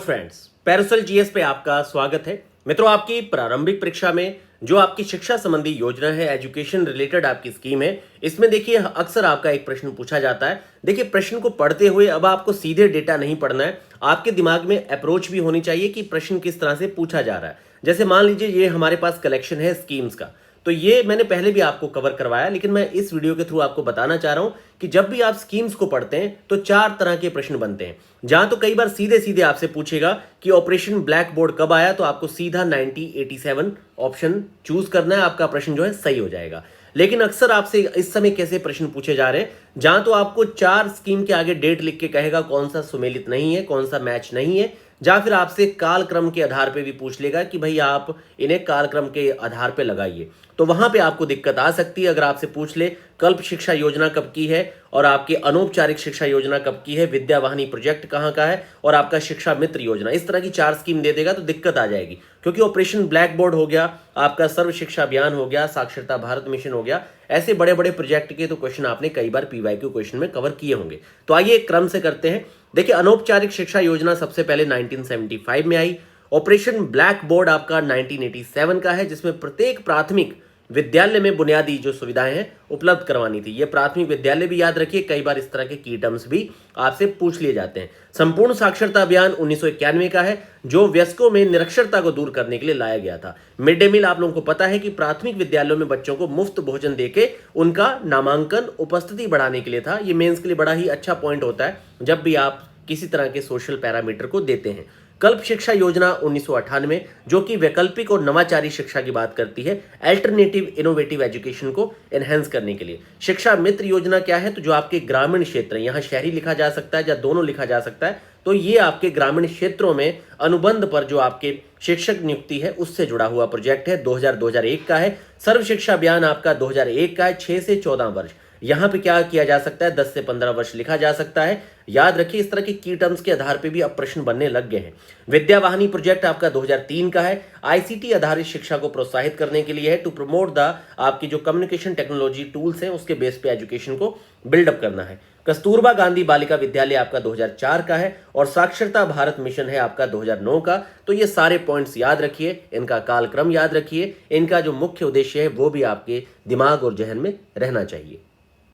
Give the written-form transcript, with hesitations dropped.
Friends, Paracel GS पे आपका स्वागत है। मित्रों, आपकी प्रारंभिक परीक्षा में जो आपकी शिक्षा संबंधी योजना है, एजुकेशन रिलेटेड आपकी स्कीम है, इसमें देखिए अक्सर आपका एक प्रश्न पूछा जाता है। देखिए, प्रश्न को पढ़ते हुए अब आपको सीधे डेटा नहीं पढ़ना है, आपके दिमाग में अप्रोच भी होनी चाहिए कि प्रश्न किस तरह से पूछा जा रहा है। जैसे मान लीजिए ये हमारे पास कलेक्शन है स्कीम्स का, तो ये मैंने पहले भी आपको कवर करवाया, लेकिन मैं इस वीडियो के थ्रू आपको बताना चाह रहा हूं कि जब भी आप स्कीम्स को पढ़ते हैं तो चार तरह के प्रश्न बनते हैं। जहां तो कई बार सीधे सीधे आपसे पूछेगा कि ऑपरेशन ब्लैक बोर्ड कब आया, तो आपको सीधा 1987 ऑप्शन चूज करना है, आपका प्रश्न जो है सही हो जाएगा। लेकिन अक्सर आपसे इस समय कैसे प्रश्न पूछे जा रहे हैं, जहां तो आपको चार स्कीम के आगे डेट लिख के कहेगा कौन सा सुमेलित नहीं है, कौन सा मैच नहीं है, या फिर आपसे कालक्रम के आधार पे भी पूछ लेगा कि भाई आप इन्हें कालक्रम के आधार पे लगाइए। तो वहां पे आपको दिक्कत आ सकती है। अगर आपसे पूछ ले कल्प शिक्षा योजना कब की है और आपकी अनौपचारिक शिक्षा योजना कब की है, विद्या वाहिनी प्रोजेक्ट कहां का है और आपका शिक्षा मित्र योजना, इस तरह की चार स्कीम दे देगा तो दिक्कत आ जाएगी। क्योंकि ऑपरेशन ब्लैक बोर्ड हो गया, आपका सर्व शिक्षा अभियान हो गया, साक्षरता भारत मिशन हो गया, ऐसे बड़े बड़े प्रोजेक्ट के तो क्वेश्चन आपने कई बार पीवाईक्यू क्वेश्चन में कवर किए होंगे। तो आइए एक क्रम से करते हैं। देखिए, अनौपचारिक शिक्षा योजना सबसे पहले 1975 में आई। ऑपरेशन ब्लैक बोर्ड आपका 1987 का है, जिसमें प्रत्येक प्राथमिक विद्यालय में बुनियादी जो सुविधाएं हैं उपलब्ध करवानी थी। ये प्राथमिक विद्यालय भी याद रखिए, कई बार इस तरह के की टर्म्स भी आपसे पूछ लिए जाते हैं। संपूर्ण साक्षरता अभियान 1991 का है, जो वयस्कों में निरक्षरता को दूर करने के लिए लाया गया था। मिड डे मील आप लोगों को पता है कि प्राथमिक विद्यालयों में बच्चों को मुफ्त भोजन देके उनका नामांकन उपस्थिति बढ़ाने के लिए था। ये मेंस के लिए बड़ा ही अच्छा पॉइंट होता है जब भी आप किसी तरह के सोशल पैरामीटर को देते हैं। कल्प शिक्षा योजना 1998, जो कि वैकल्पिक और नवाचारी शिक्षा की बात करती है, अल्टरनेटिव इनोवेटिव एजुकेशन को एनहेंस करने के लिए। शिक्षा मित्र योजना क्या है, तो जो आपके ग्रामीण क्षेत्र, यहाँ शहरी लिखा जा सकता है या दोनों लिखा जा सकता है, तो ये आपके ग्रामीण क्षेत्रों में अनुबंध पर जो आपके शिक्षक नियुक्ति है उससे जुड़ा हुआ प्रोजेक्ट है। 2001 का है। सर्व शिक्षा अभियान आपका 2001 का है, 6 से 14 वर्ष। यहां पे क्या किया जा सकता है, 10 से 15 वर्ष लिखा जा सकता है। याद रखिए, इस तरह के की टर्म्स के आधार पे भी अब प्रश्न बनने लग गए हैं। विद्या वाहिनी प्रोजेक्ट आपका 2003 का है। आईसीटी आधारित शिक्षा को प्रोत्साहित करने के लिए है, टू प्रमोट द आपकी जो कम्युनिकेशन टेक्नोलॉजी टूल्स हैं उसके बेस पे एजुकेशन को बिल्डअप करना है। कस्तूरबा गांधी बालिका विद्यालय आपका 2004 का है और साक्षरता भारत मिशन है आपका 2009 का। तो ये सारे पॉइंट्स याद रखिए, इनका कालक्रम याद रखिए, इनका जो मुख्य उद्देश्य है वो भी आपके दिमाग और जहन में रहना चाहिए।